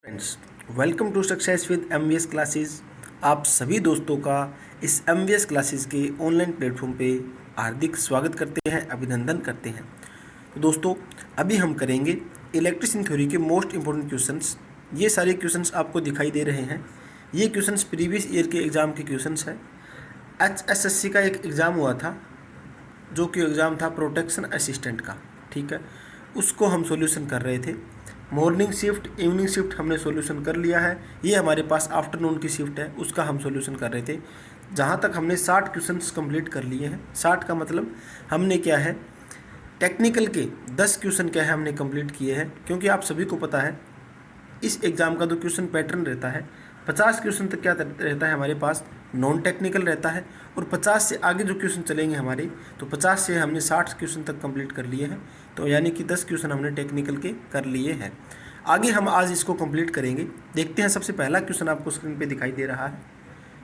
Friends, welcome to success with MVS classes. आप सभी दोस्तों का इस एमवीएस क्लासेस के ऑनलाइन प्लेटफॉर्म पे हार्दिक स्वागत करते हैं, अभिनंदन करते हैं। तो दोस्तों, अभी हम करेंगे इलेक्ट्रिसिटी थ्योरी के मोस्ट इंपॉर्टेंट क्वेश्चंस। ये सारे क्वेश्चंस आपको दिखाई दे रहे हैं। ये क्वेश्चंस प्रीवियस ईयर के एग्ज़ाम के क्वेश्चंस हैं। HSSC का एक एग्ज़ाम हुआ था, जो कि एग्ज़ाम था प्रोटेक्शन असिस्टेंट का, ठीक है। उसको हम सॉल्यूशन कर रहे थे। मॉर्निंग शिफ्ट, इवनिंग शिफ्ट हमने सॉल्यूशन कर लिया है। ये हमारे पास आफ्टरनून की शिफ्ट है, उसका हम सॉल्यूशन कर रहे थे। जहाँ तक हमने 60 क्वेश्चंस कंप्लीट कर लिए हैं। 60 का मतलब हमने क्या है, टेक्निकल के 10 क्वेश्चन क्या है हमने कंप्लीट किए हैं। क्योंकि आप सभी को पता है इस एग्ज़ाम का जो क्वेश्चन पैटर्न रहता है, 50 क्वेश्चन तक क्या रहता है हमारे पास, नॉन टेक्निकल रहता है। और 50 से आगे जो क्वेश्चन चलेंगे हमारे, तो 50 से हमने 60 क्वेश्चन तक कंप्लीट कर लिए हैं। तो यानी कि 10 क्वेश्चन हमने टेक्निकल के कर लिए हैं। आगे हम आज इसको कंप्लीट करेंगे। देखते हैं, सबसे पहला क्वेश्चन आपको स्क्रीन पे दिखाई दे रहा है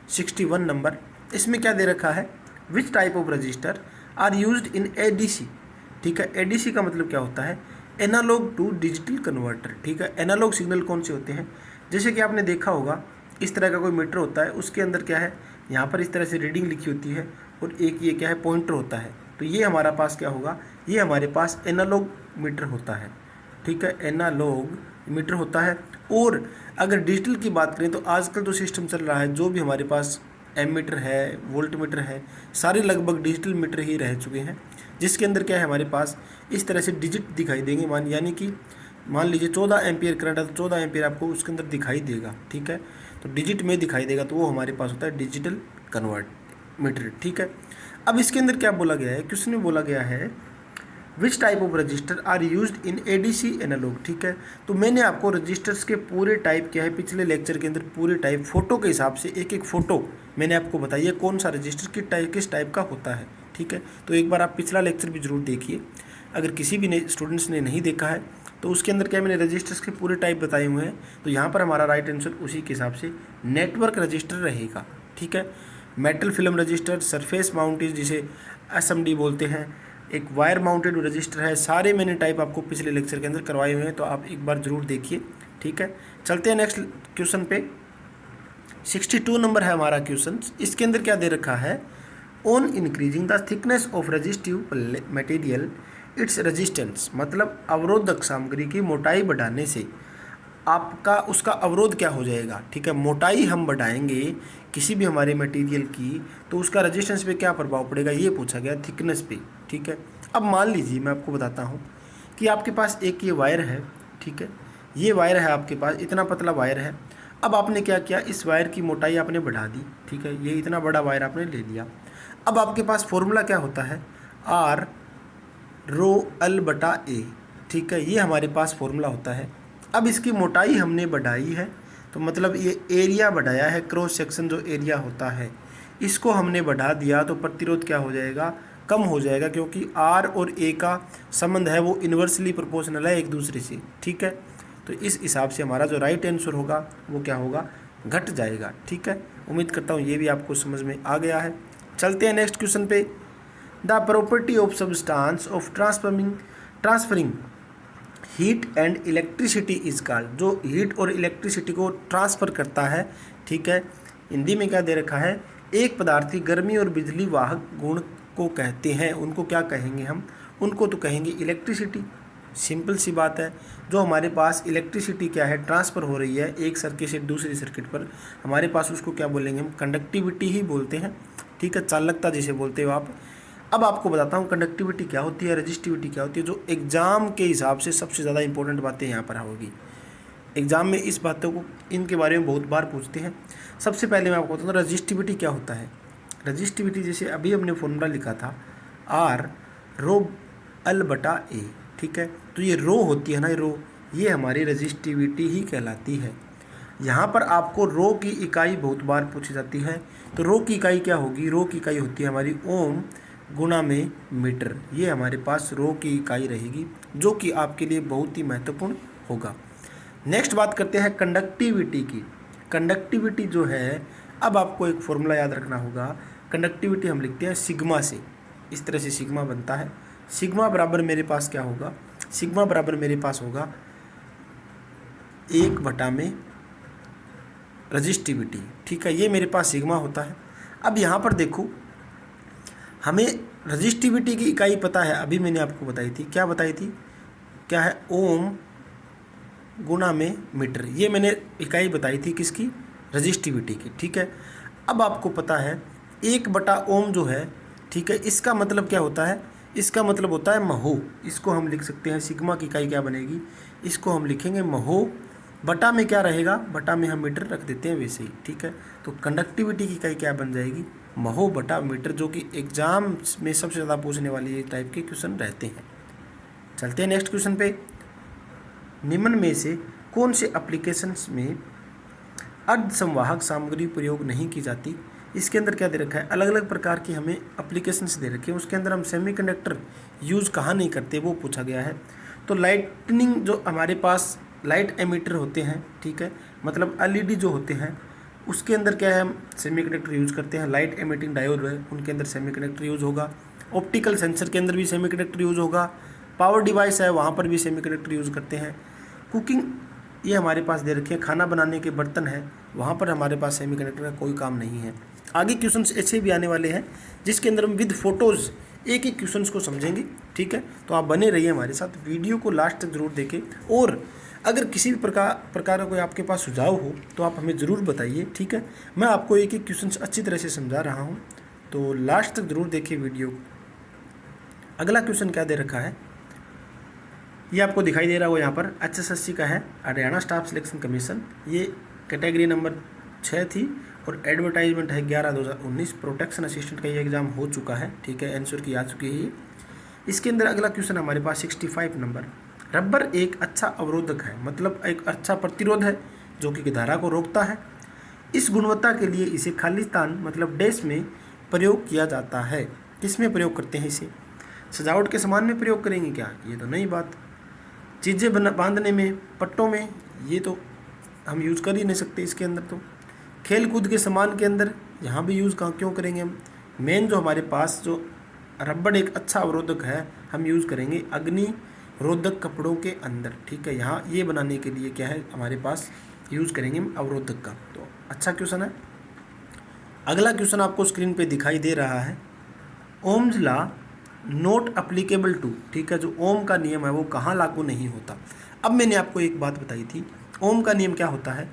61 नंबर। इसमें क्या दे रखा है, which type of register are used in ADC. ठीक है, एडीसी का मतलब क्या होता है, एनालॉग टू डिजिटल कन्वर्टर। ठीक है, एनालॉग सिग्नल कौन से होते हैं, जैसे कि आपने देखा होगा इस तरह का कोई मीटर होता है, उसके अंदर क्या है, यहाँ पर इस तरह से रीडिंग लिखी होती है और एक ये क्या है, पॉइंटर होता है। तो ये हमारा पास क्या होगा, ये हमारे पास एनालॉग मीटर होता है। ठीक है, एनालॉग मीटर होता है। और अगर डिजिटल की बात करें तो आजकल जो सिस्टम चल रहा है, जो भी हमारे पास एमीटर है, वोल्ट मीटर है, सारे लगभग डिजिटल मीटर ही रह चुके हैं, जिसके अंदर क्या है हमारे पास इस तरह से डिजिट दिखाई देंगे। यानी कि मान लीजिए 14 एम्पियर करंट है, तो 14 एम्पियर आपको उसके अंदर दिखाई देगा। ठीक है, तो डिजिट में दिखाई देगा, तो वो हमारे पास होता है डिजिटल कन्वर्ट मीटर। ठीक है, अब इसके अंदर क्या बोला गया है, क्वेश्चन में बोला गया है which type of register are used in ADC analogue. ठीक है, तो मैंने आपको रजिस्टर्स के पूरे टाइप क्या है, पिछले लेक्चर के अंदर पूरे टाइप फोटो के हिसाब से एक एक फोटो मैंने आपको बताइए कौन सा रजिस्टर किस टाइप का होता है। ठीक है, तो एक बार आप पिछला लेक्चर भी जरूर देखिए। अगर किसी भी स्टूडेंट्स ने नहीं देखा है तो उसके अंदर क्या मैंने रजिस्टर्स के पूरे टाइप बताए हुए हैं। तो यहाँ पर हमारा राइट आंसर उसी के हिसाब से नेटवर्क रजिस्टर रहेगा। ठीक है, metal film register, surface mounted जिसे एसएमडी बोलते हैं, एक वायर माउंटेड रजिस्टर है। सारे मैंने टाइप आपको पिछले लेक्चर के अंदर करवाए हुए हैं, तो आप एक बार जरूर देखिए। ठीक है, चलते हैं नेक्स्ट क्वेश्चन पे। 62 नंबर है हमारा क्वेश्चन। इसके अंदर क्या दे रखा है, on increasing the thickness of resistive material its resistance, मतलब अवरोधक सामग्री की मोटाई बढ़ाने से आपका उसका अवरोध क्या हो जाएगा। ठीक है, मोटाई हम बढ़ाएंगे किसी भी हमारे मटेरियल की, तो उसका रेजिस्टेंस पे क्या प्रभाव पड़ेगा, ये पूछा गया, थिकनेस पे। ठीक है, अब मान लीजिए मैं आपको बताता हूँ कि आपके पास एक ये वायर है। ठीक है, ये वायर है आपके पास, इतना पतला वायर है। अब आपने क्या किया, इस वायर की मोटाई आपने बढ़ा दी। ठीक है, ये इतना बड़ा वायर आपने ले लिया। अब आपके पास फॉर्मूला क्या होता है, आर रो एल बटा ए। ठीक है, ये हमारे पास फॉर्मूला होता है। अब इसकी मोटाई हमने बढ़ाई है, तो मतलब ये एरिया बढ़ाया है, क्रॉस सेक्शन जो एरिया होता है इसको हमने बढ़ा दिया, तो प्रतिरोध क्या हो जाएगा, कम हो जाएगा, क्योंकि आर और ए का संबंध है वो इन्वर्सली प्रोपोर्शनल है एक दूसरे से। ठीक है, तो इस हिसाब से हमारा जो राइट आंसर होगा वो क्या होगा, घट जाएगा। ठीक है, उम्मीद करता हूँ ये भी आपको समझ में आ गया है। चलते हैं नेक्स्ट क्वेश्चन पे। The property of substance of transferring heat and electricity is called, जो हीट और इलेक्ट्रिसिटी को ट्रांसफ़र करता है। ठीक है, हिंदी में क्या दे रखा है, एक पदार्थ की गर्मी और बिजली वाहक गुण को कहते हैं। उनको क्या कहेंगे हम, उनको तो कहेंगे इलेक्ट्रिसिटी। सिंपल सी बात है, जो हमारे पास इलेक्ट्रिसिटी क्या है, ट्रांसफ़र हो रही है एक सर्किट से दूसरी सर्किट पर, हमारे पास उसको क्या बोलेंगे हम, कंडक्टिविटी ही बोलते हैं। ठीक है, चालकता जिसे बोलते हो आप। अब आपको बताता हूँ कंडक्टिविटी क्या होती है, रजिस्टिविटी क्या होती है, जो एग्ज़ाम के हिसाब से सबसे ज़्यादा इंपॉर्टेंट बातें यहाँ पर होगी। एग्ज़ाम में इस बातों को, इनके बारे में बहुत बार पूछते हैं। सबसे पहले मैं आपको बताता हूँ रजिस्टिविटी क्या होता है। रजिस्टिविटी जैसे अभी हमने फॉर्मूला लिखा था, आर रो एल बटा ए। ठीक है, तो ये रो होती है ना, रो, ये हमारी रजिस्टिविटी ही कहलाती है। यहाँ पर आपको रो की इकाई बहुत बार पूछी जाती है, तो रो की इकाई क्या होगी, रो की इकाई होती है हमारी ओम गुणा में मीटर। ये हमारे पास रो की इकाई रहेगी, जो कि आपके लिए बहुत ही महत्वपूर्ण होगा। नेक्स्ट बात करते हैं कंडक्टिविटी की। कंडक्टिविटी जो है, अब आपको एक फॉर्मूला याद रखना होगा। कंडक्टिविटी हम लिखते हैं सिग्मा से, इस तरह से सिग्मा बनता है। सिग्मा बराबर मेरे पास क्या होगा, सिग्मा बराबर मेरे पास होगा 1 बटा में रजिस्टिविटी, ठीक है, ये मेरे पास सिग्मा होता है। अब यहाँ पर देखो, हमें रजिस्टिविटी की इकाई पता है, अभी मैंने आपको बताई थी, क्या बताई थी, क्या है, ओम गुणा में मीटर, ये मैंने इकाई बताई थी किसकी, रजिस्टिविटी की, ठीक है। अब आपको पता है 1 बटा ओम जो है, ठीक है, इसका मतलब क्या होता है, इसका मतलब होता है महो, इसको हम लिख सकते हैं, सिग्मा की इकाई क्या बनेगी, इसको हम लिखेंगे महो, बटा में क्या रहेगा, बटा में हम मीटर रख देते हैं वैसे ही, ठीक है। तो कंडक्टिविटी की इकाई क्या बन जाएगी, महो बटा मीटर, जो कि एग्जाम में सबसे ज़्यादा पूछने वाली टाइप के क्वेश्चन रहते हैं। चलते हैं नेक्स्ट क्वेश्चन पे। निम्न में से कौन से एप्लीकेशंस में अर्धसंवाहक सामग्री प्रयोग नहीं की जाती। इसके अंदर क्या दे रखा है, अलग अलग प्रकार की हमें एप्लीकेशंस दे रखी है, उसके अंदर हम सेमीकंडक्टर यूज़ कहाँ नहीं करते वो पूछा गया है। तो लाइटनिंग जो हमारे पास लाइट एमिटर होते हैं, ठीक है, मतलब एलईडी जो होते हैं, उसके अंदर क्या है, हम सेमीकंडक्टर यूज़ करते हैं। लाइट एमिटिंग डायोड है, उनके अंदर सेमीकंडक्टर यूज़ होगा। ऑप्टिकल सेंसर के अंदर भी सेमीकंडक्टर यूज़ होगा। पावर डिवाइस है, वहाँ पर भी सेमीकंडक्टर यूज़ करते हैं। कुकिंग ये हमारे पास दे रखे हैं, खाना बनाने के बर्तन हैं, वहाँ पर हमारे पास सेमीकंडक्टर का कोई काम नहीं है। आगे क्वेश्चंस ऐसे भी आने वाले हैं जिसके अंदर हम विद फोटोज़ एक एक क्वेश्चंस को समझेंगे, ठीक है। तो आप बने रहिए हमारे साथ, वीडियो को लास्ट तक जरूर देखें, और अगर किसी भी प्रकार का कोई आपके पास सुझाव हो तो आप हमें ज़रूर बताइए, ठीक है। मैं आपको एक एक क्वेश्चन अच्छी तरह से समझा रहा हूँ, तो लास्ट तक जरूर देखिए वीडियो। अगला क्वेश्चन क्या दे रखा है, ये आपको दिखाई दे रहा हो यहाँ पर, HSSC का है, हरियाणा स्टाफ सिलेक्शन कमीशन। ये कैटेगरी नंबर 6 थी और एडवर्टाइजमेंट है 11/2019। प्रोटेक्शन असिस्टेंट का ये एग्ज़ाम हो चुका है, ठीक है, आंसर की आ चुकी है। इसके अंदर अगला क्वेश्चन हमारे पास 65 नंबर। रबर एक अच्छा अवरोधक है, मतलब एक अच्छा प्रतिरोध है जो कि धारा को रोकता है। इस गुणवत्ता के लिए इसे खालिस्तान मतलब डैश में प्रयोग किया जाता है। किस में प्रयोग करते हैं इसे, सजावट के सामान में प्रयोग करेंगे क्या, ये तो नहीं बात। चीज़ें बांधने में, पट्टों में, ये तो हम यूज़ कर ही नहीं सकते इसके अंदर। तो खेल कूद के सामान के अंदर यहाँ भी यूज़ क्यों करेंगे हम। मेन जो हमारे पास जो रबड़ एक अच्छा अवरोधक है, हम यूज़ करेंगे अग्नि रोधक कपड़ों के अंदर, ठीक है। यहाँ ये बनाने के लिए क्या है हमारे पास, यूज़ करेंगे हम अवरोधक का। तो अच्छा क्वेश्चन है। अगला क्वेश्चन आपको स्क्रीन पे दिखाई दे रहा है, Ohm's law not applicable to, ठीक है, जो ओम का नियम है वो कहाँ लागू नहीं होता। अब मैंने आपको एक बात बताई थी, ओम का नियम क्या होता है,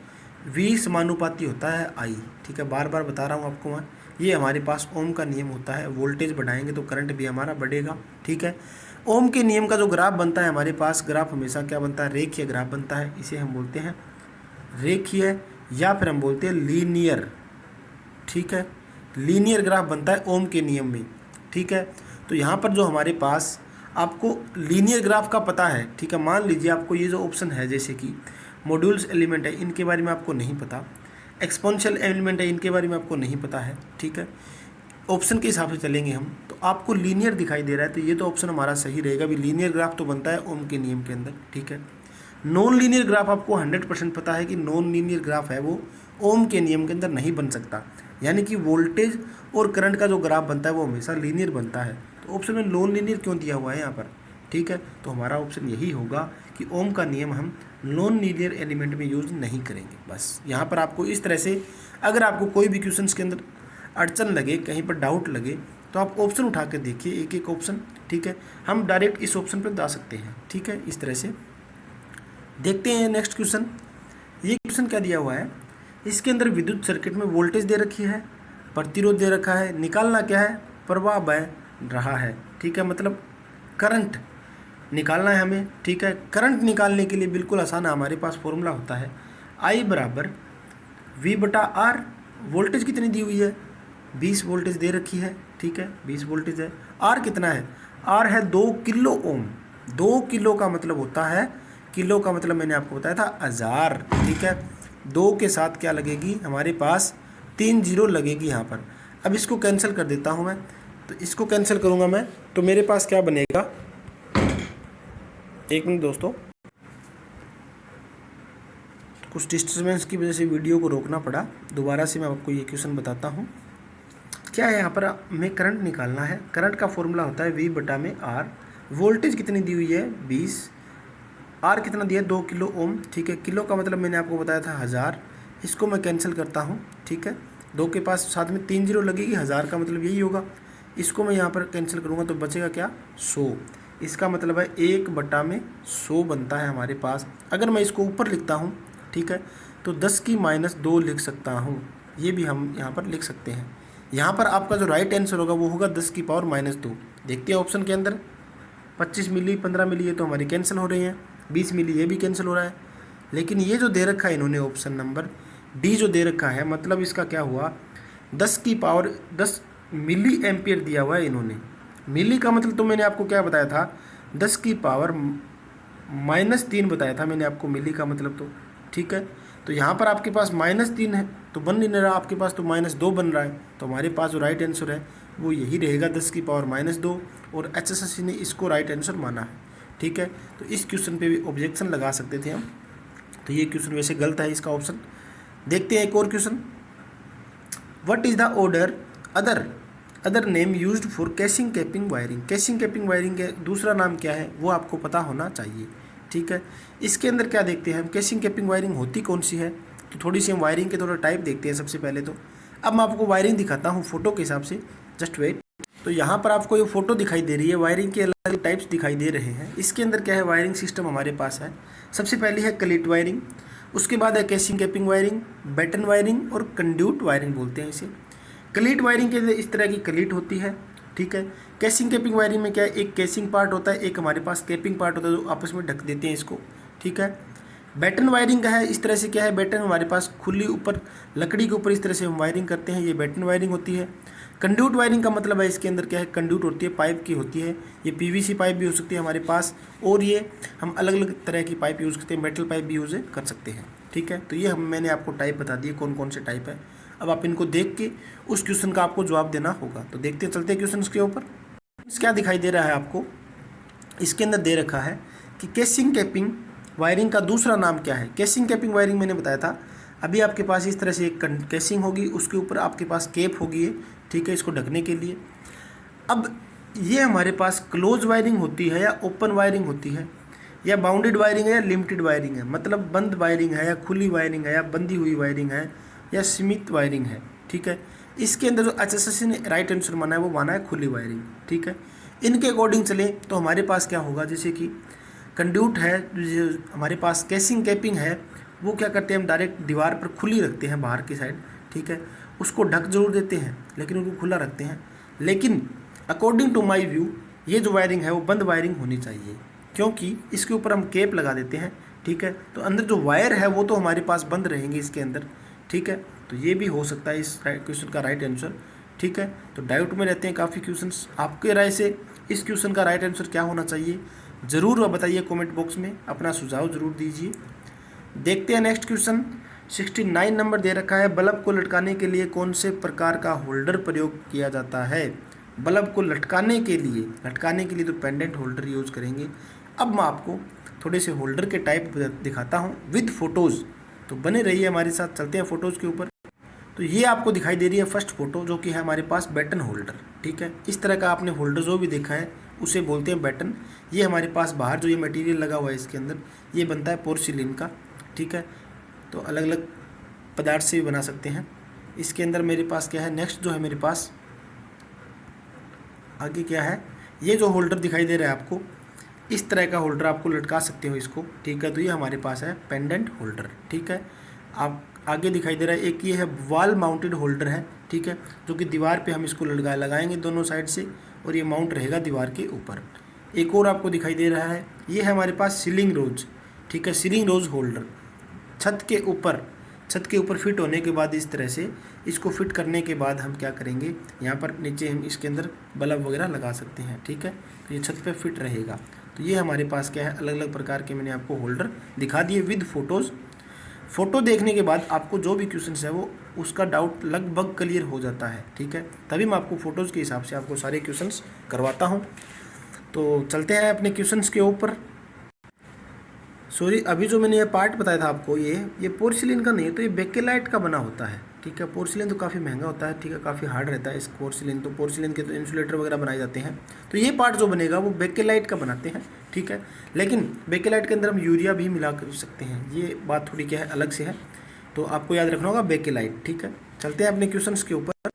V समानुपाती होता है I, ठीक है, बार बार बता रहा हूँ आपको मैं। ये हमारे पास ओम का नियम होता है, वोल्टेज बढ़ाएंगे तो करंट भी हमारा बढ़ेगा, ठीक है। ओम के नियम का जो ग्राफ बनता है हमारे पास, ग्राफ हमेशा क्या बनता है, रेखीय ग्राफ बनता है। इसे हम बोलते हैं रेखीय, या फिर हम बोलते हैं लीनियर, ठीक है, लीनियर ग्राफ बनता है ओम के नियम में, ठीक है। तो यहाँ पर जो हमारे पास आपको लीनियर ग्राफ का पता है, ठीक है, मान लीजिए आपको ये जो ऑप्शन है, जैसे कि मॉड्यूल्स एलिमेंट है, इनके बारे में आपको नहीं पता, एक्सपोनेंशियल एलिमेंट है, इनके बारे में आपको नहीं पता है, ठीक है, ऑप्शन के हिसाब से चलेंगे हम, तो आपको लीनियर दिखाई दे रहा है, तो ये तो ऑप्शन हमारा सही रहेगा। भी लीनियर ग्राफ तो बनता है ओम के नियम के अंदर, ठीक है। नॉन लीनियर ग्राफ आपको 100% पता है कि नॉन लीनियर ग्राफ है वो ओम के नियम के अंदर नहीं बन सकता, यानी कि वोल्टेज और करंट का जो ग्राफ बनता है वो हमेशा लीनियर बनता है। तो ऑप्शन में नॉन लीनियर क्यों दिया हुआ है यहाँ पर, ठीक है। तो हमारा ऑप्शन यही होगा कि ओम का नियम हम नॉन लीनियर एलिमेंट में यूज़ नहीं करेंगे। बस यहाँ पर आपको इस तरह से, अगर आपको कोई भी क्वेश्चन के अंदर अड़चन लगे, कहीं पर डाउट लगे, तो आप ऑप्शन उठा कर देखिए, एक एक ऑप्शन, ठीक है। हम डायरेक्ट इस ऑप्शन पर जा सकते हैं, ठीक है, इस तरह से। देखते हैं नेक्स्ट क्वेश्चन। ये क्वेश्चन क्या दिया हुआ है, इसके अंदर विद्युत सर्किट में वोल्टेज दे रखी है, प्रतिरोध दे रखा है, निकालना क्या है, प्रवाह बह रहा है, ठीक है, मतलब करंट निकालना है हमें, ठीक है। करंट निकालने के लिए बिल्कुल आसान है, हमारे पास फॉर्मूला होता है I बराबर V/R। वोल्टेज कितनी दी हुई है, 20 वोल्टेज दे रखी है, ठीक है, 20 वोल्टेज है। R कितना है, R है 2 किलो ओम। 2 किलो का मतलब होता है, किलो का मतलब मैंने आपको बताया था 1000, ठीक है। 2 के साथ क्या लगेगी हमारे पास, 3 जीरो लगेगी यहाँ पर। अब इसको कैंसिल कर देता हूँ मैं, तो इसको कैंसिल करूँगा मैं, तो मेरे पास क्या बनेगा, एक मिनट दोस्तों, कुछ डिस्टर्बेंस की वजह से वीडियो को रोकना पड़ा। दोबारा से मैं आपको ये क्वेश्चन बताता हूँ। क्या है यहाँ पर, हमें करंट निकालना है, करंट का फॉर्मूला होता है V/R। वोल्टेज कितनी दी हुई है, 20, आर कितना दिया है 2 किलो ओम, ठीक है। किलो का मतलब मैंने आपको बताया था 1000, इसको मैं कैंसिल करता हूँ, ठीक है। 2 के पास साथ में 3 जीरो लगेगी, 1000 का मतलब यही होगा। इसको मैं यहाँ पर कैंसिल करूँगा तो बचेगा क्या 100। इसका मतलब है 1/100 बनता है हमारे पास। अगर मैं इसको ऊपर लिखता हूँ, ठीक है, तो 10 की -2 लिख सकता हूँ, ये भी हम यहाँ पर लिख सकते हैं। यहाँ पर आपका जो राइट आंसर होगा वो होगा 10 की पावर -2। देखते हैं ऑप्शन के अंदर 25 मिली 15 मिली ये तो हमारी कैंसिल हो रही हैं, 20 मिली ये भी कैंसिल हो रहा है। लेकिन ये जो दे रखा है इन्होंने ऑप्शन नंबर डी जो दे रखा है, मतलब इसका क्या हुआ 10 की पावर 10 मिली एम्पियर दिया हुआ है इन्होंने। मिली का मतलब तो मैंने आपको क्या बताया था 10 की पावर -3 बताया था मैंने आपको मिली का मतलब तो, ठीक है। तो यहाँ पर आपके पास -3 है तो बन नहीं रहा, आपके पास तो -2 बन रहा है। तो हमारे पास जो राइट आंसर है वो यही रहेगा 10 की पावर -2, और एचएसएससी ने इसको राइट आंसर माना है, ठीक है। तो इस क्वेश्चन पे भी ऑब्जेक्शन लगा सकते थे हम, तो ये क्वेश्चन वैसे गलत है इसका ऑप्शन। देखते हैं एक और question. What is the order other name used for caching capping wiring. Caching capping wiring के दूसरा नाम क्या है वो आपको पता होना चाहिए, ठीक है। इसके अंदर क्या देखते हैं हम, कैशिंग कैपिंग वायरिंग होती कौन सी है, तो थोड़ी सी हम वायरिंग के थोड़ा टाइप देखते हैं सबसे पहले तो। अब मैं आपको वायरिंग दिखाता हूँ फोटो के हिसाब से, जस्ट वेट। तो यहाँ पर आपको ये फोटो दिखाई दे रही है, वायरिंग के अलग अलग टाइप्स दिखाई दे रहे हैं। इसके अंदर क्या है वायरिंग सिस्टम हमारे पास है। सबसे पहली है क्लीट वायरिंग, उसके बाद है casing capping wiring, batten wiring और कंड्यूट वायरिंग बोलते हैं इसे। क्लीट वायरिंग के अंदर इस तरह की क्लीट होती है, ठीक है। कैशिंग कैपिंग वायरिंग में क्या है, एक कैशिंग पार्ट होता है, एक हमारे पास कैपिंग पार्ट होता है जो आपस में ढक देते हैं इसको, ठीक है। बैटन वायरिंग का है इस तरह से, क्या है बैटन हमारे पास खुली ऊपर लकड़ी के ऊपर इस तरह से हम वायरिंग करते हैं, ये बैटन वायरिंग होती है। कंड्यूट वायरिंग का मतलब है इसके अंदर क्या है, कंड्यूट होती है, पाइप की होती है। ये पीवीसी पाइप भी हो सकती है हमारे पास, और ये हम अलग अलग तरह की पाइप यूज़ करते हैं, मेटल पाइप भी यूज़ कर सकते हैं, ठीक है। तो ये मैंने आपको टाइप बता दिए कौन कौन से टाइप है। अब आप इनको देख के उस क्वेश्चन का आपको जवाब देना होगा। तो देखते चलते क्वेश्चन के ऊपर क्या दिखाई दे रहा है आपको। इसके अंदर दे रखा है कि कैशिंग कैपिंग वायरिंग का दूसरा नाम क्या है। कैशिंग कैपिंग वायरिंग मैंने बताया था, अभी आपके पास इस तरह से एक कैशिंग होगी, उसके ऊपर आपके पास केप होगी, ठीक है, इसको ढकने के लिए। अब ये हमारे पास क्लोज वायरिंग होती है या ओपन वायरिंग होती है, या बाउंडेड वायरिंग है या लिमिटेड वायरिंग है, मतलब बंद वायरिंग है या खुली वायरिंग है या बंधी हुई वायरिंग है या सीमित वायरिंग है, ठीक है। इसके अंदर जो एचएसएससी ने राइट आंसर माना है वो माना है खुली वायरिंग, ठीक है। इनके अकॉर्डिंग चले तो हमारे पास क्या होगा, जैसे कि कंड्यूट है, जो हमारे पास कैशिंग कैपिंग है, वो क्या करते हैं हम डायरेक्ट दीवार पर खुली रखते हैं बाहर की साइड, ठीक है। उसको ढक जरूर देते हैं लेकिन उनको खुला रखते हैं। लेकिन अकॉर्डिंग टू माय व्यू ये जो वायरिंग है वो बंद वायरिंग होनी चाहिए, क्योंकि इसके ऊपर हम केप लगा देते हैं, ठीक है। तो अंदर जो वायर है वो तो हमारे पास बंद रहेंगे इसके अंदर, ठीक है। तो ये भी हो सकता है इस क्वेश्चन का राइट आंसर, ठीक है। तो डाउट में रहते हैं काफ़ी क्वेश्चंस। आपके राय से इस क्वेश्चन का राइट आंसर क्या होना चाहिए ज़रूर बताइए कमेंट बॉक्स में, अपना सुझाव ज़रूर दीजिए। देखते हैं नेक्स्ट क्वेश्चन। 69 नंबर दे रखा है, बल्ब को लटकाने के लिए कौन से प्रकार का होल्डर प्रयोग किया जाता है। बल्ब को लटकाने के लिए तो पेंडेंट होल्डर यूज़ करेंगे। अब मैं आपको थोड़े से होल्डर के टाइप दिखाता हूँ विद फोटोज़, तो बने रहिए हमारे साथ। चलते हैं फोटोज़ के ऊपर। तो ये आपको दिखाई दे रही है फर्स्ट फोटो, जो कि है हमारे पास बैटन होल्डर, ठीक है। इस तरह का आपने होल्डर जो भी देखा है उसे बोलते हैं बैटन। ये हमारे पास बाहर जो ये मटेरियल लगा हुआ है इसके अंदर, ये बनता है पोर्सिलिन का, ठीक है। तो अलग अलग पदार्थ से भी बना सकते हैं। इसके अंदर मेरे पास क्या है, नेक्स्ट जो है मेरे पास आगे क्या है, ये जो होल्डर दिखाई दे रहा है आपको, इस तरह का होल्डर आपको लटका सकते हो इसको, ठीक है। तो ये हमारे पास है पेंडेंट होल्डर, ठीक है। आप आगे दिखाई दे रहा है एक ये है वॉल माउंटेड होल्डर है, ठीक है, जो कि दीवार पे हम इसको लगाएंगे दोनों साइड से, और ये माउंट रहेगा दीवार के ऊपर। एक और आपको दिखाई दे रहा है, ये है हमारे पास सीलिंग रोज, ठीक है, सीलिंग रोज होल्डर। छत के ऊपर फिट होने के बाद इस तरह से इसको फिट करने के बाद हम क्या करेंगे, यहाँ पर नीचे हम इसके अंदर बल्ब वगैरह लगा सकते हैं, ठीक है। तो ये छत पे फिट रहेगा। तो ये हमारे पास क्या है, अलग अलग प्रकार के मैंने आपको होल्डर दिखा दिए विद फोटोज़। फ़ोटो देखने के बाद आपको जो भी क्वेश्चन है वो उसका डाउट लगभग क्लियर हो जाता है, ठीक है। तभी मैं आपको फ़ोटोज़ के हिसाब से आपको सारे क्वेश्चंस करवाता हूँ। तो चलते हैं अपने क्वेश्चंस के ऊपर। सॉरी, अभी जो मैंने ये पार्ट बताया था आपको, ये पोर्सिलिन का नहीं है, तो ये बेकेलाइट का बना होता है। ठीक है, पोर्सिलिन तो काफ़ी महंगा होता है, ठीक है, काफ़ी हार्ड रहता है इस पोर्सिलिन, तो पोर्सिलिन के तो इंसुलेटर वगैरह बनाए जाते हैं। तो ये पार्ट जो बनेगा वो बेकेलाइट का बनाते हैं। ठीक है, लेकिन बेकेलाइट के अंदर हम यूरिया भी मिला कर सकते हैं, ये बात थोड़ी क्या है, अलग से है, तो आपको याद रखना होगा बेकेलाइट। ठीक है, चलते हैं अपने क्वेश्चंस के ऊपर।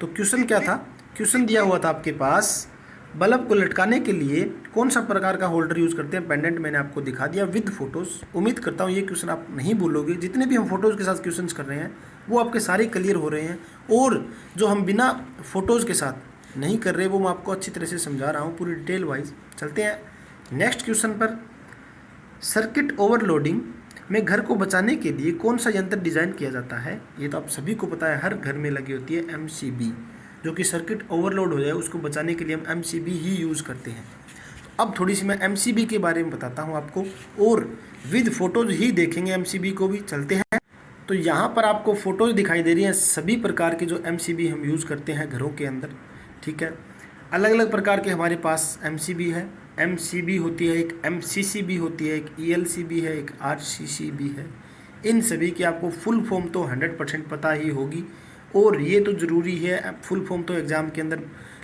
तो क्वेश्चन क्या था, क्वेश्चन दिया हुआ था आपके पास, बल्ब को लटकाने के लिए कौन सा प्रकार का होल्डर यूज़ करते हैं। पेंडेंट मैंने आपको दिखा दिया विद फोटोज़। उम्मीद करता हूँ ये क्वेश्चन आप नहीं भूलोगे। जितने भी हम फोटोज़ के साथ क्वेश्चंस कर रहे हैं वो आपके सारे क्लियर हो रहे हैं, और जो हम बिना फोटोज़ के साथ नहीं कर रहे वो मैं आपको अच्छी तरह से समझा रहा हूँ पूरी डिटेल वाइज। चलते हैं नेक्स्ट क्वेश्चन पर। सर्किट ओवरलोडिंग में घर को बचाने के लिए कौन सा यंत्र डिज़ाइन किया जाता है। ये तो आप सभी को पता है, हर घर में लगी होती है MCB, जो कि सर्किट ओवरलोड हो जाए उसको बचाने के लिए हम MCB ही यूज़ करते हैं। अब थोड़ी सी मैं MCB के बारे में बताता हूँ आपको, और विद फोटोज ही देखेंगे MCB को भी। चलते हैं, तो यहाँ पर आपको फ़ोटोज़ दिखाई दे रही हैं सभी प्रकार के जो MCB हम यूज़ करते हैं घरों के अंदर। ठीक है, अलग अलग प्रकार के हमारे पास MCB है। MCB होती है एक, MCCB होती है एक, ELCB है एक, RCCB है। इन सभी की आपको फुल फॉर्म तो 100% पता ही होगी, और ये तो ज़रूरी है, फुल फॉर्म तो एग्ज़ाम के अंदर,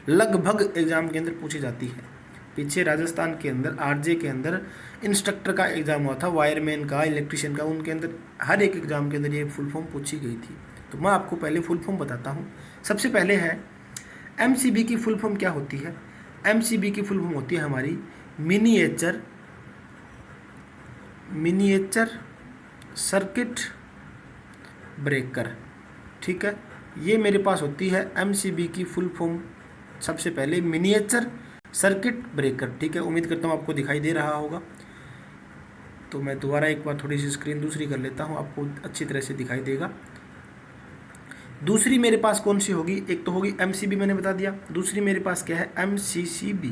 लगभग एग्ज़ाम के अंदर पूछी जाती है। पीछे राजस्थान के अंदर RJ के अंदर इंस्ट्रक्टर का एग्ज़ाम हुआ था, वायरमैन का, इलेक्ट्रिशियन का, उनके अंदर हर एक एग्ज़ाम के अंदर ये फुल फॉर्म पूछी गई थी। तो मैं आपको पहले फुल फॉर्म बताता हूँ। सबसे पहले है MCB की फुल फॉर्म क्या होती है। MCB की फुल फॉर्म होती है हमारी मिनिएचर सर्किट ब्रेकर। ठीक है, ये मेरे पास होती है MCB की फुल फॉर्म। सबसे पहले मिनिएचर सर्किट ब्रेकर। ठीक है, उम्मीद करता हूँ आपको दिखाई दे रहा होगा। तो मैं दोबारा एक बार थोड़ी सी स्क्रीन दूसरी कर लेता हूँ, आपको अच्छी तरह से दिखाई देगा। दूसरी मेरे पास कौन सी होगी, एक तो होगी MCB मैंने बता दिया, दूसरी मेरे पास क्या है MCCB।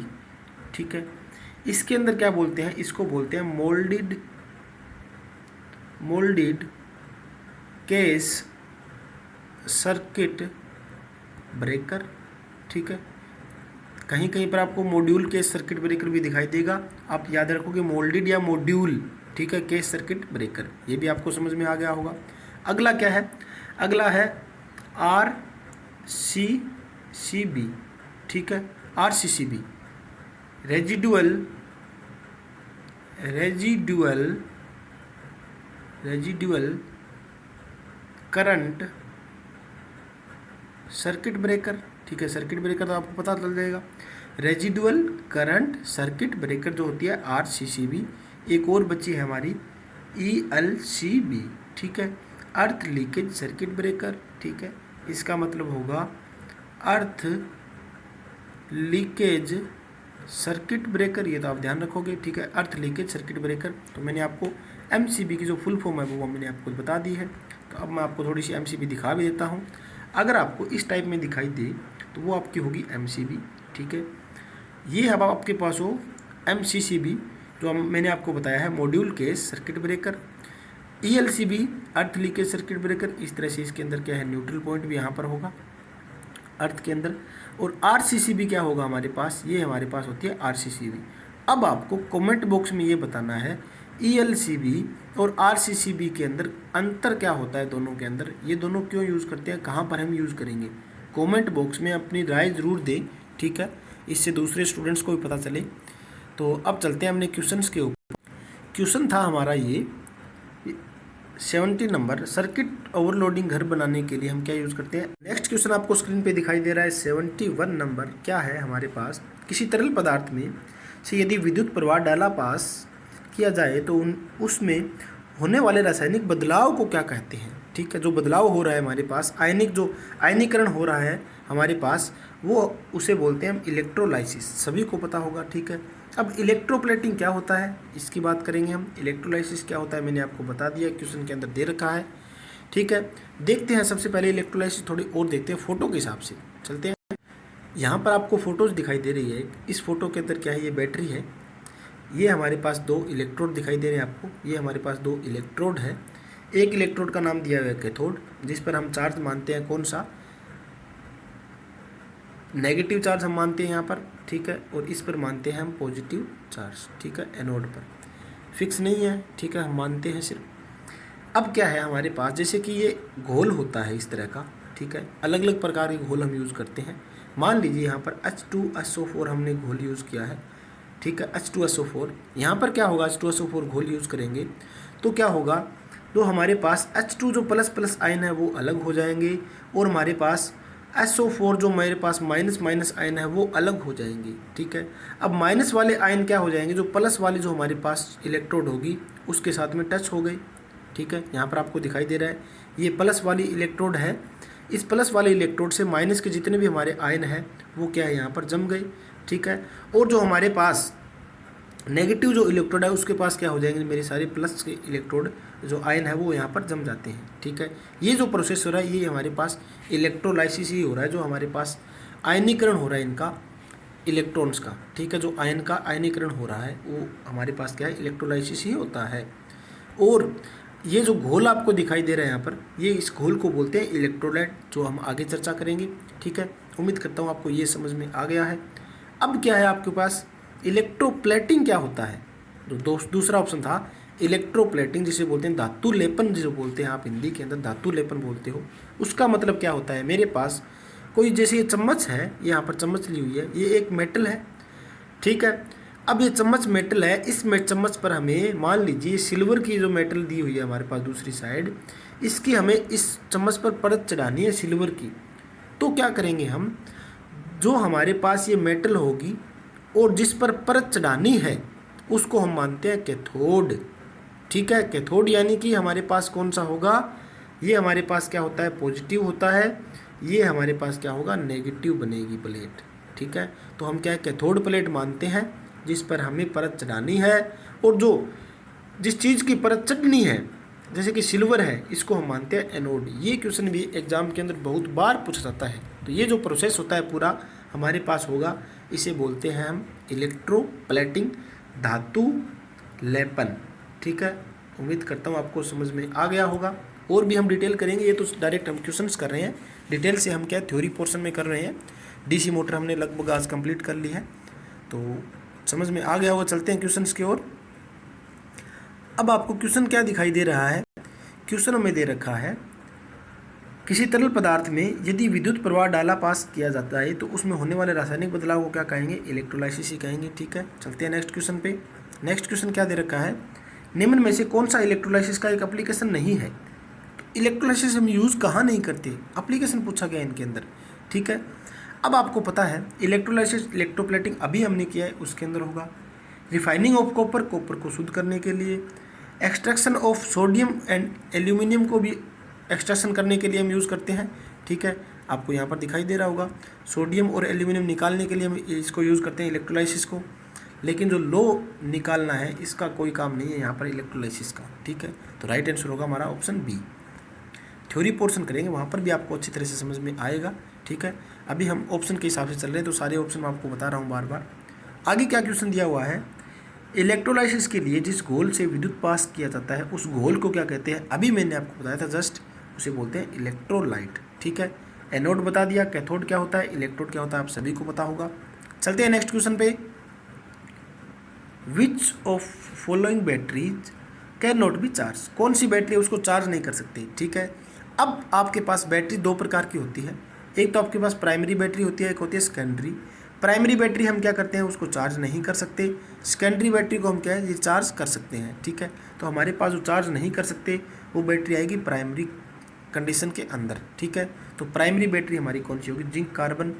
ठीक है, इसके अंदर क्या बोलते हैं, इसको बोलते हैं मोल्डेड केस सर्किट ब्रेकर। ठीक है, कहीं कहीं पर आपको मॉड्यूल केस सर्किट ब्रेकर भी दिखाई देगा, आप याद रखोगे मोल्डेड या मॉड्यूल। ठीक है, केस सर्किट ब्रेकर, ये भी आपको समझ में आ गया होगा। अगला क्या है, अगला है RCCB। ठीक है, RCCB residual current circuit breaker. ठीक है, सर्किट ब्रेकर तो आपको पता चल जाएगा। रेजिडुअल करंट सर्किट ब्रेकर जो होती है RCCB। एक और बची है हमारी ELCB। ठीक है, अर्थ लीकेज सर्किट ब्रेकर। ठीक है, इसका मतलब होगा अर्थ लीकेज सर्किट ब्रेकर, ये तो आप ध्यान रखोगे। ठीक है, अर्थ लीकेज सर्किट ब्रेकर। तो मैंने आपको MCB की जो फुल फॉर्म है वो मैंने आपको बता दी है। तो अब मैं आपको थोड़ी सी MCB दिखा भी देता हूँ। अगर आपको इस टाइप में दिखाई दे तो वो आपकी होगी MCB। ठीक है, ये अब आपके पास हो MCCB जो मैंने आपको बताया है module case circuit breaker. ELCB अर्थ लीकेज सर्किट ब्रेकर। इस तरह से इसके अंदर क्या है, न्यूट्रल पॉइंट भी यहाँ पर होगा अर्थ के अंदर। और RCCB क्या होगा हमारे पास, ये हमारे पास होती है RCCB। अब आपको कमेंट बॉक्स में ये बताना है ELCB और RCCB के अंदर अंतर क्या होता है, दोनों के अंदर ये दोनों क्यों यूज़ करते हैं, कहाँ पर हम यूज़ करेंगे। कमेंट बॉक्स में अपनी राय ज़रूर दें। ठीक है, इससे दूसरे स्टूडेंट्स को भी पता चले। तो अब चलते हैं अपने क्वेश्चंस के ऊपर। क्वेश्चन था हमारा ये 70 नंबर, सर्किट ओवरलोडिंग घर बनाने के लिए हम क्या यूज़ करते हैं। नेक्स्ट क्वेश्चन आपको स्क्रीन पे दिखाई दे रहा है 71 नंबर। क्या है हमारे पास, किसी तरल पदार्थ में से यदि विद्युत प्रवाह डाला पास किया जाए तो उसमें होने वाले रासायनिक बदलाव को क्या कहते हैं। ठीक है, जो बदलाव हो रहा है हमारे पास, आयनीकरण हो रहा है हमारे पास, वो उसे बोलते हैं हम इलेक्ट्रोलाइसिस, सभी को पता होगा। ठीक है, अब इलेक्ट्रोप्लेटिंग क्या होता है इसकी बात करेंगे हम। इलेक्ट्रोलाइसिस क्या होता है मैंने आपको बता दिया, क्वेश्चन के अंदर दे रखा है। ठीक है, देखते हैं सबसे पहले इलेक्ट्रोलाइसिस थोड़ी और देखते हैं फोटो के हिसाब से। चलते हैं, यहाँ पर आपको फोटोज़ दिखाई दे रही है। इस फोटो के अंदर क्या है, ये बैटरी है, ये हमारे पास 2 इलेक्ट्रोड दिखाई दे रहे हैं आपको, ये हमारे पास 2 इलेक्ट्रोड है। एक इलेक्ट्रोड का नाम दिया हुआ है कैथोड, जिस पर हम चार्ज मानते हैं कौन सा, नेगेटिव चार्ज हम मानते हैं यहाँ पर। ठीक है, और इस पर मानते हैं हम पॉजिटिव चार्ज। ठीक है, एनोड पर। फिक्स नहीं है, ठीक है, हम मानते हैं सिर्फ। अब क्या है हमारे पास, जैसे कि ये घोल होता है इस तरह का, ठीक है, अलग अलग प्रकार के घोल हम यूज़ करते हैं। मान लीजिए यहाँ पर H2SO4 हमने घोल यूज़ किया है, ठीक है, H2SO4। यहाँ पर क्या होगा, H2SO4 घोल यूज़ करेंगे तो क्या होगा, तो हमारे पास H2 जो प्लस प्लस आयन है वो अलग हो जाएंगे, और हमारे पास SO4 जो मेरे पास माइनस माइनस आयन है वो अलग हो जाएंगे, ठीक है। अब माइनस वाले आयन क्या हो जाएंगे, जो प्लस वाली जो हमारे पास इलेक्ट्रोड होगी उसके साथ में टच हो गई, ठीक है। यहाँ पर आपको दिखाई दे रहा है ये प्लस वाली इलेक्ट्रोड है, इस प्लस वाले इलेक्ट्रोड से माइनस के जितने भी हमारे आयन हैं वो क्या है, यहाँ पर जम गए, ठीक है। और जो हमारे पास नेगेटिव जो इलेक्ट्रोड है उसके पास क्या हो जाएंगे, मेरे सारे प्लस के इलेक्ट्रोड जो आयन है वो यहाँ पर जम जाते हैं, ठीक है। ये जो प्रोसेस हो रहा है ये हमारे पास इलेक्ट्रोलाइसिस ही हो रहा है, जो हमारे पास आयनीकरण हो रहा है इनका इलेक्ट्रॉन्स का, ठीक है। जो आयन का आयनीकरण हो रहा है वो हमारे पास क्या है, इलेक्ट्रोलाइसिस ही होता है। और ये जो घोल आपको दिखाई दे रहा है यहाँ पर, ये इस घोल को बोलते हैं इलेक्ट्रोलाइट, जो हम आगे चर्चा करेंगे, ठीक है। उम्मीद करता हूँ आपको ये समझ में आ गया है। अब क्या है आपके पास, इलेक्ट्रोप्लेटिंग क्या होता है, जो दूसरा ऑप्शन था इलेक्ट्रोप्लेटिंग, जिसे बोलते हैं धातु लेपन, जिसे बोलते हैं आप हिंदी के अंदर धातु लेपन बोलते हो। उसका मतलब क्या होता है, मेरे पास कोई जैसे ये चम्मच है, यहाँ पर चम्मच ली हुई है, ये एक मेटल है, ठीक है। अब ये चम्मच मेटल है, इस चम्मच पर हमें मान लीजिए सिल्वर की जो मेटल दी हुई है हमारे पास दूसरी साइड, इसकी हमें इस चम्मच पर परत चढ़ानी है सिल्वर की। तो क्या करेंगे हम, जो हमारे पास ये मेटल होगी और जिस पर परत चढ़ानी है उसको हम मानते हैं कैथोड, ठीक है। कैथोड यानी कि हमारे पास कौन सा होगा, ये हमारे पास क्या होता है, पॉजिटिव होता है, ये हमारे पास क्या होगा, नेगेटिव बनेगी प्लेट, ठीक है। तो हम क्या है, कैथोड प्लेट मानते हैं जिस पर हमें परत चढ़ानी है, और जो जिस चीज़ की परत चढ़नी है जैसे कि सिल्वर है, इसको हम मानते हैं एनोड। ये क्वेश्चन भी एग्जाम के अंदर बहुत बार पूछा जाता है। तो ये जो प्रोसेस होता है पूरा हमारे पास होगा, इसे बोलते हैं हम इलेक्ट्रोप्लेटिंग, धातु लेपन, ठीक है। उम्मीद करता हूँ आपको समझ में आ गया होगा। और भी हम डिटेल करेंगे, ये तो डायरेक्ट हम क्वेश्चंस कर रहे हैं, डिटेल से हम क्या थ्योरी पोर्शन में कर रहे हैं। डीसी मोटर हमने लगभग आज कंप्लीट कर ली है, तो समझ में आ गया होगा। चलते हैं क्वेश्चंस की ओर। अब आपको क्वेश्चन क्या दिखाई दे रहा है, क्वेश्चन में दे रखा है किसी तरल पदार्थ में यदि विद्युत प्रवाह डाला पास किया जाता है तो उसमें होने वाले रासायनिक बदलाव को क्या कहेंगे, इलेक्ट्रोलाइसिस ही कहेंगे, ठीक है। चलते हैं नेक्स्ट क्वेश्चन पे। नेक्स्ट क्वेश्चन क्या दे रखा है, निम्न में से कौन सा इलेक्ट्रोलाइसिस का एक एप्लीकेशन नहीं है। तो इलेक्ट्रोलाइसिस हम यूज़ कहाँ नहीं करते, एप्लीकेशन पूछा गया इनके अंदर, ठीक है। अब आपको पता है इलेक्ट्रोलाइसिस, इलेक्ट्रोप्लेटिंग अभी हमने किया है, उसके अंदर होगा रिफाइनिंग ऑफ कॉपर, कॉपर को शुद्ध करने के लिए, extraction of sodium and aluminium को भी एक्सट्रैक्शन करने के लिए हम यूज़ करते हैं, ठीक है। आपको यहाँ पर दिखाई दे रहा होगा सोडियम और एल्यूमिनियम निकालने के लिए हम इसको यूज़ करते हैं इलेक्ट्रोलाइसिस को, लेकिन जो लो निकालना है इसका कोई काम नहीं है यहाँ पर इलेक्ट्रोलाइसिस का, ठीक है। तो राइट आंसर होगा हमारा ऑप्शन बी। थ्योरी पोर्शन करेंगे वहाँ पर भी आपको अच्छी तरह से समझ में आएगा, ठीक है। अभी हम ऑप्शन के हिसाब से चल रहे हैं, तो सारे ऑप्शन मैं आपको बता रहा हूँ बार बार। आगे क्या क्वेश्चन दिया हुआ है, इलेक्ट्रोलाइसिस के लिए जिस घोल से विद्युत पास किया जाता है उस घोल को क्या कहते हैं, अभी मैंने आपको बताया था जस्ट, उसे बोलते हैं इलेक्ट्रोलाइट, ठीक है। एनोड बता दिया, कैथोड क्या होता है, इलेक्ट्रोड क्या होता है, आप सभी को पता होगा। चलते हैं नेक्स्ट क्वेश्चन पे। Which of following batteries can not be charge, कौन सी बैटरी उसको चार्ज नहीं कर सकती, ठीक है। अब आपके पास बैटरी दो प्रकार की होती है, एक तो आपके पास प्राइमरी बैटरी होती है, एक होती है सेकेंडरी। प्राइमरी बैटरी हम क्या करते हैं, उसको चार्ज नहीं कर सकते, सेकेंडरी बैटरी को हम क्या है, ये चार्ज कर सकते हैं, ठीक है। तो हमारे पास जो चार्ज नहीं कर सकते वो बैटरी आएगी प्राइमरी कंडीशन के अंदर, ठीक है। तो प्राइमरी बैटरी हमारी कौन सी होगी, zinc carbon.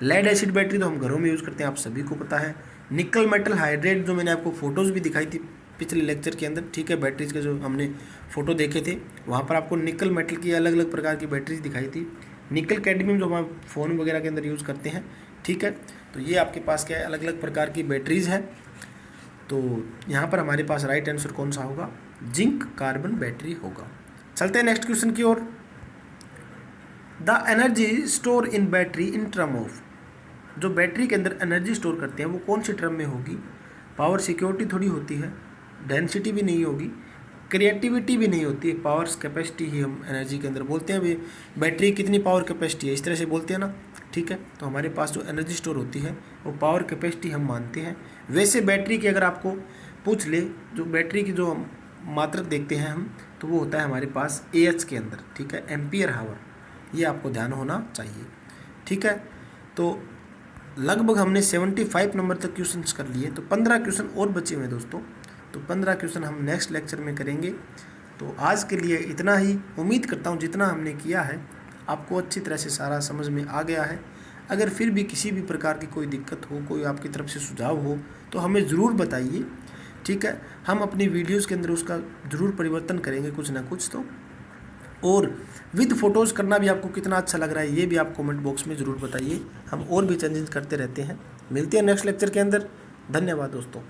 Lead acid battery तो हम घरों में यूज़ करते हैं, आप सभी को पता है। निकल मेटल हाइड्रेट, जो मैंने आपको फोटोज़ भी दिखाई थी पिछले लेक्चर के अंदर, ठीक है, बैटरीज के जो हमने फ़ोटो देखे थे वहाँ पर आपको निकल मेटल की अलग अलग प्रकार की बैटरीज दिखाई थी। निकल कैडमियम जो हम फ़ोन वगैरह के अंदर यूज़ करते हैं, ठीक है। तो ये आपके पास क्या है, अलग अलग प्रकार की बैटरीज है। तो यहाँ पर हमारे पास राइट आंसर कौन सा होगा, जिंक कार्बन बैटरी होगा। चलते हैं नेक्स्ट क्वेश्चन की ओर। The energy store in battery in term of, जो बैटरी के अंदर एनर्जी स्टोर करते हैं वो कौन सी टर्म में होगी, पावर सिक्योरिटी थोड़ी होती है, डेंसिटी भी नहीं होगी, क्रिएटिविटी भी नहीं होती है, पावर्स कैपेसिटी ही हम एनर्जी के अंदर बोलते हैं। बैटरी कितनी पावर कैपेसिटी है, इस तरह से बोलते हैं ना, ठीक है। तो हमारे पास जो एनर्जी स्टोर होती है वो पावर कैपेसिटी हम मानते हैं। वैसे बैटरी की अगर आपको पूछ ले, जो बैटरी की जो मात्रक देखते हैं हम, तो वो होता है हमारे पास AH के अंदर, ठीक है, एम्पियर हावर, ये आपको ध्यान होना चाहिए, ठीक है। तो लगभग हमने 75 नंबर तक क्वेश्चंस कर लिए, तो 15 क्वेश्चन और बचे हुए हैं दोस्तों, तो 15 क्वेश्चन हम नेक्स्ट लेक्चर में करेंगे। तो आज के लिए इतना ही। उम्मीद करता हूँ जितना हमने किया है आपको अच्छी तरह से सारा समझ में आ गया है। अगर फिर भी किसी भी प्रकार की कोई दिक्कत हो, कोई आपकी तरफ से सुझाव हो, तो हमें ज़रूर बताइए, ठीक है। हम अपनी वीडियोस के अंदर उसका ज़रूर परिवर्तन करेंगे कुछ ना कुछ तो। और विद फोटोज़ करना भी आपको कितना अच्छा लग रहा है, ये भी आप कमेंट बॉक्स में ज़रूर बताइए। हम और भी चेंजेस करते रहते हैं। मिलते हैं नेक्स्ट लेक्चर के अंदर। धन्यवाद दोस्तों।